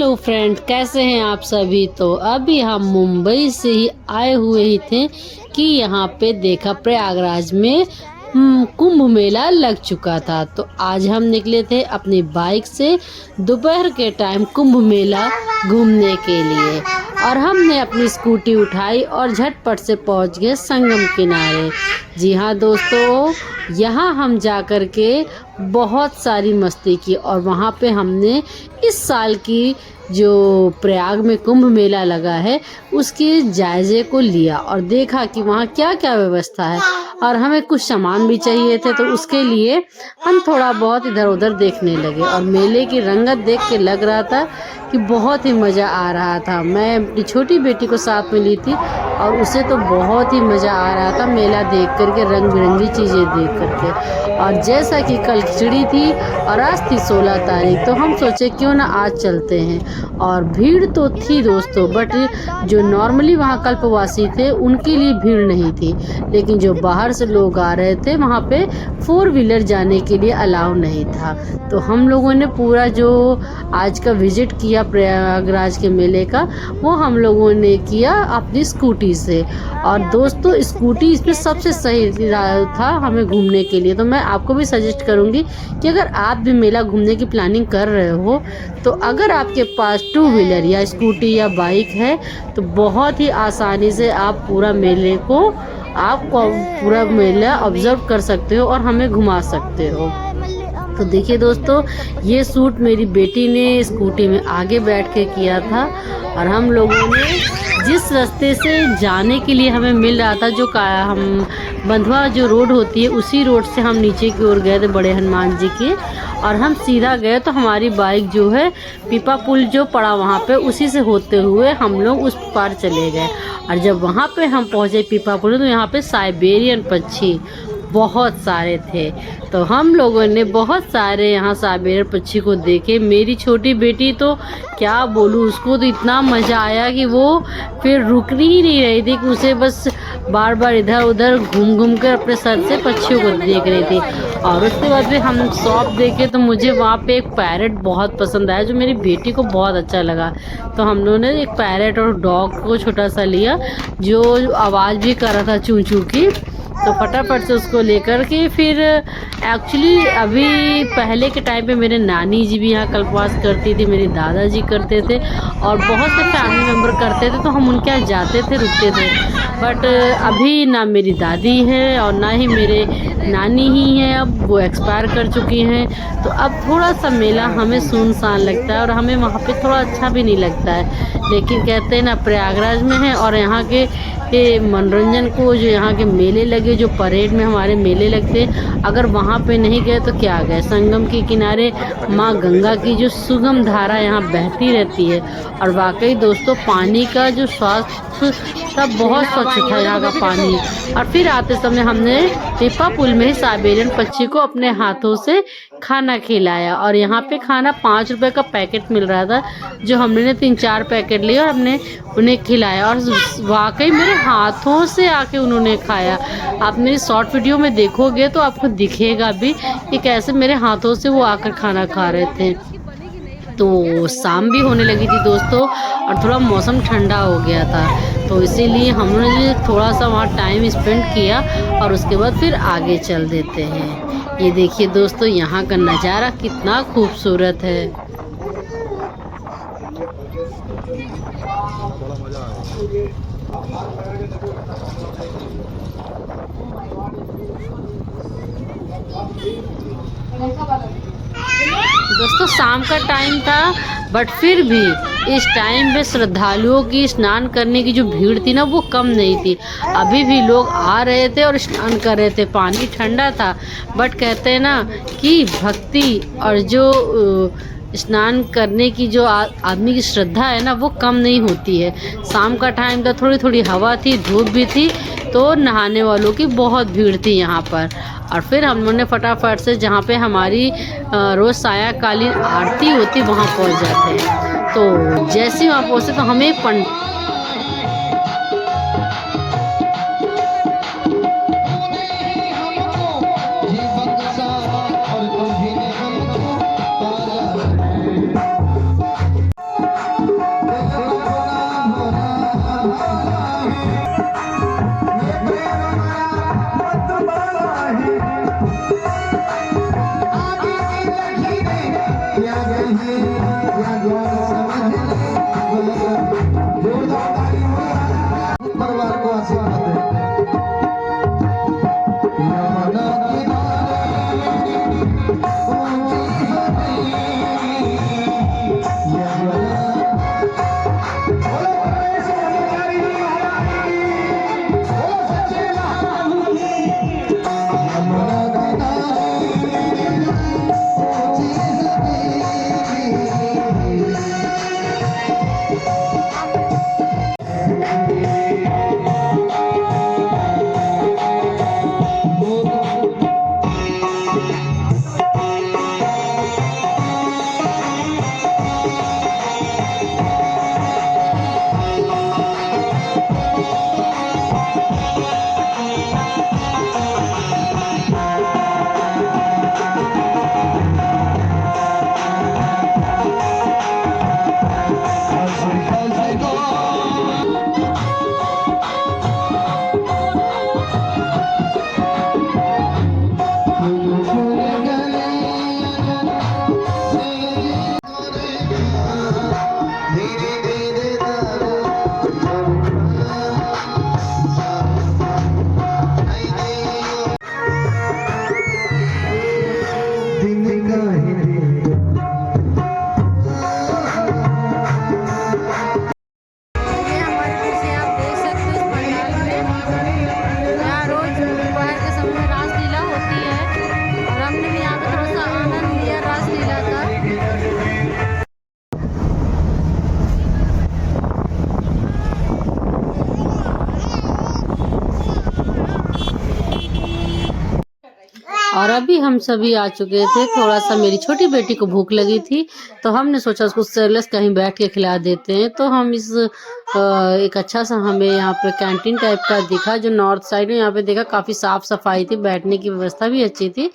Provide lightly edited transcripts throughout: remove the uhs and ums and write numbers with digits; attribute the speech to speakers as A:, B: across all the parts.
A: Hello friend, कैसे हैं आप सभी। तो अभी हम मुंबई से ही आए हुए ही थे कि यहाँ पे देखा प्रयागराज में कुंभ मेला लग चुका था। तो आज हम निकले थे अपनी बाइक से दोपहर के टाइम कुंभ मेला घूमने के लिए, और हमने अपनी स्कूटी उठाई और झटपट से पहुँच गए संगम किनारे। जी हाँ दोस्तों, यहाँ हम जा कर के बहुत सारी मस्ती की, और वहाँ पे हमने इस साल की जो प्रयाग में कुंभ मेला लगा है उसके जायजे को लिया और देखा कि वहाँ क्या क्या व्यवस्था है। और हमें कुछ सामान भी चाहिए थे, तो उसके लिए हम थोड़ा बहुत इधर उधर देखने लगे, और मेले की रंगत देख के लग रहा था कि बहुत ही मज़ा आ रहा था। मैं अपनी छोटी बेटी को साथ में ली थी और उसे तो बहुत ही मज़ा आ रहा था मेला देख करके, रंग बिरंगी चीज़ें देख करके। और जैसा कि कल खिचड़ी थी और आज थी 16 तारीख, तो हम सोचे क्यों ना आज चलते हैं। और भीड़ तो थी दोस्तों, बट जो नॉर्मली वहाँ कल्पवासी थे उनके लिए भीड़ नहीं थी, लेकिन जो बाहर से लोग आ रहे थे वहाँ पे 4 व्हीलर जाने के लिए अलाउ नहीं था। तो हम लोगों ने पूरा जो आज का विजिट किया प्रयागराज के मेले का, वो हम लोगों ने किया अपनी स्कूटी से। और दोस्तों स्कूटी इसमें सबसे सही था हमें घूमने के लिए। तो मैं आपको भी सजेस्ट करूँगी कि अगर आप भी मेला घूमने की प्लानिंग कर रहे हो, तो अगर आपके पास 2 व्हीलर या स्कूटी या बाइक है तो बहुत ही आसानी से आप पूरा मेले ऑब्जर्व कर सकते हो और हमें घुमा सकते हो। तो देखिए दोस्तों, ये शूट मेरी बेटी ने स्कूटी में आगे बैठ के किया था, और हम लोगों ने जिस रास्ते से जाने के लिए हमें मिल रहा था, जो हम बंधवा जो रोड होती है उसी रोड से हम नीचे की ओर गए थे बड़े हनुमान जी के, और हम सीधा गए तो हमारी बाइक जो है पीपा पुल जो पड़ा वहाँ पे उसी से होते हुए हम लोग उस पार चले गए। और जब वहाँ पे हम पहुँचे पीपा पुल, तो यहाँ पे साइबेरियन पक्षी बहुत सारे थे। तो हम लोगों ने बहुत सारे यहाँ साइबेरियन पक्षी को देखे। मेरी छोटी बेटी तो क्या बोलूँ, उसको तो इतना मज़ा आया कि वो फिर रुक ही नहीं रही थी, कि उसे बस बार बार इधर उधर घूम घूम कर अपने सर से पक्षियों को देख रही थी। और उसके बाद फिर हम शॉप देखे, तो मुझे वहाँ पे एक पैरेट बहुत पसंद आया जो मेरी बेटी को बहुत अच्छा लगा। तो हम लोगों ने एक पैरेट और डॉग को छोटा सा लिया जो आवाज़ भी कर रहा था चूं चूं की। तो फटाफट से उसको लेकर के फिर एक्चुअली अभी पहले के टाइम पे मेरे नानी जी भी यहाँ कल्पवास करती थी, मेरे दादाजी करते थे, और बहुत से फैमिली मेम्बर करते थे, तो हम उनके यहाँ जाते थे, रुकते थे। बट अभी ना मेरी दादी है और ना ही मेरे नानी ही हैं, अब वो एक्सपायर कर चुकी हैं। तो अब थोड़ा सा मेला हमें सुनसान लगता है और हमें वहाँ पे थोड़ा अच्छा भी नहीं लगता है। लेकिन कहते हैं ना प्रयागराज में है, और यहाँ के मनोरंजन को जो यहाँ के मेले लगे, जो परेड में हमारे मेले लगते, अगर वहाँ पे नहीं गए तो क्या गए। संगम के किनारे माँ गंगा की जो सुगम धारा यहाँ बहती रहती है, और वाकई दोस्तों पानी का जो स्वास्थ्य सब बहुत स्वच्छ था यहाँ का पानी। और फिर आते समय हमने पीपा पुल में साइबेरियन पक्षी को अपने हाथों से खाना खिलाया, और यहाँ पे खाना 5 रुपए का पैकेट मिल रहा था, जो हमने 3-4 पैकेट लिए और हमने उन्हें खिलाया, और वाकई मेरे हाथों से आके उन्होंने खाया। आप मेरी शॉर्ट वीडियो में देखोगे तो आपको दिखेगा भी कि कैसे मेरे हाथों से वो आकर खाना खा रहे थे। तो शाम भी होने लगी थी दोस्तों, और थोड़ा मौसम ठंडा हो गया था, तो इसीलिए हमने थोड़ा सा वहाँ टाइम स्पेंड किया, और उसके बाद फिर आगे चल देते हैं। ये देखिए दोस्तों, यहाँ का नज़ारा कितना खूबसूरत है। दोस्तों शाम का टाइम था, बट फिर भी इस टाइम पे श्रद्धालुओं की स्नान करने की जो भीड़ थी ना, वो कम नहीं थी। अभी भी लोग आ रहे थे और स्नान कर रहे थे। पानी ठंडा था, बट कहते हैं ना कि भक्ति और जो स्नान करने की जो आदमी की श्रद्धा है ना, वो कम नहीं होती है। शाम का टाइम था, थोड़ी थोड़ी हवा थी, धूप भी थी, तो नहाने वालों की बहुत भीड़ थी यहाँ पर। और फिर हम लोगों ने फटाफट से जहाँ पे हमारी रोज़ सायंकालीन आरती होती वहाँ पहुँच जाते हैं। तो जैसे ही वहाँ पहुँचे तो हमें और अभी हम सभी आ चुके थे। थोड़ा सा मेरी छोटी बेटी को भूख लगी थी तो हमने सोचा उसको सेरेलैक्स कहीं बैठ के खिला देते हैं। तो हम इस एक अच्छा सा हमें यहाँ पे कैंटीन टाइप का दिखा जो नॉर्थ साइड में। यहाँ पे देखा काफ़ी साफ सफाई थी, बैठने की व्यवस्था भी अच्छी थी।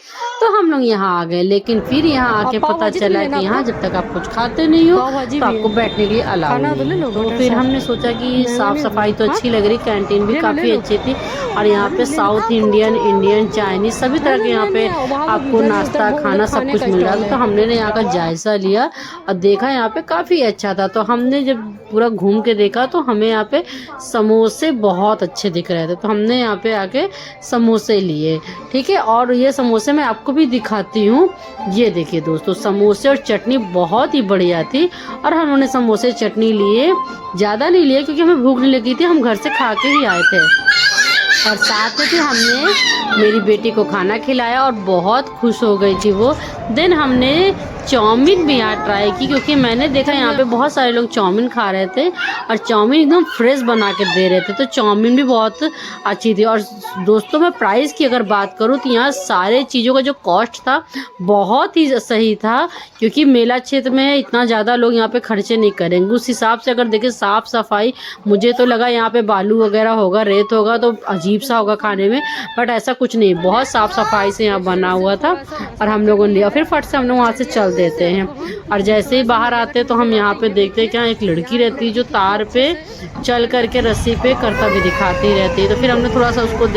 A: तो हम लोग यहाँ आ गए, लेकिन फिर यहाँ आके पता चला कि यहाँ जब तक आप कुछ खाते नहीं हो तो आपको बैठने के लिए अलाउ नहीं है। तो फिर हमने सोचा कि साफ सफाई तो अच्छी लग रही, कैंटीन भी काफ़ी अच्छी थी। और यहाँ पे साउथ इंडियन, इंडियन, चाइनीज सभी तरह के यहाँ पे आपको नाश्ता खाना सब कुछ मिल रहा था। तो हमने यहाँ का जायजा लिया और देखा यहाँ पे काफ़ी अच्छा था। तो हमने जब पूरा घूम के देखा तो हमें यहाँ पे समोसे बहुत अच्छे दिख रहे थे, तो हमने यहाँ पे आके समोसे लिए। ठीक है, और ये समोसे मैं आपको भी दिखाती हूँ। ये देखिए दोस्तों, समोसे और चटनी बहुत ही बढ़िया थी। और हमने समोसे चटनी लिए, ज़्यादा नहीं लिए क्योंकि हमें भूख नहीं लगी थी, हम घर से खा के ही आए थे। और साथ में फिर हमने मेरी बेटी को खाना खिलाया और बहुत खुश हो गई थी वो। देन हमने चाउमीन भी यहाँ ट्राई की, क्योंकि मैंने देखा यहाँ पे बहुत सारे लोग चाउमीन खा रहे थे और चाउमीन एकदम फ्रेश बना के दे रहे थे। तो चाउमीन भी बहुत अच्छी थी। और दोस्तों मैं प्राइस की अगर बात करूँ तो यहाँ सारे चीज़ों का जो कॉस्ट था बहुत ही सही था, क्योंकि मेला क्षेत्र में है, इतना ज़्यादा लोग यहाँ पे खर्चे नहीं करेंगे। उस हिसाब से अगर देखें साफ़ सफाई, मुझे तो लगा यहाँ पे बालू वगैरह होगा, रेत होगा तो अजीब सा होगा खाने में, बट ऐसा कुछ नहीं, बहुत साफ़ सफाई से यहाँ बना हुआ था। और हम लोगों ने लिया, फिर फट से हम लोग वहाँ से चल देते हैं। और जैसे ही बाहर आते तो हम यहाँ पे देखते हैं कि यहाँ एक लड़की रहती है जो तार पे चल करके रस्सी पे कर्तव्य दिखाती रहती है। तो फिर हमने थोड़ा सा उसको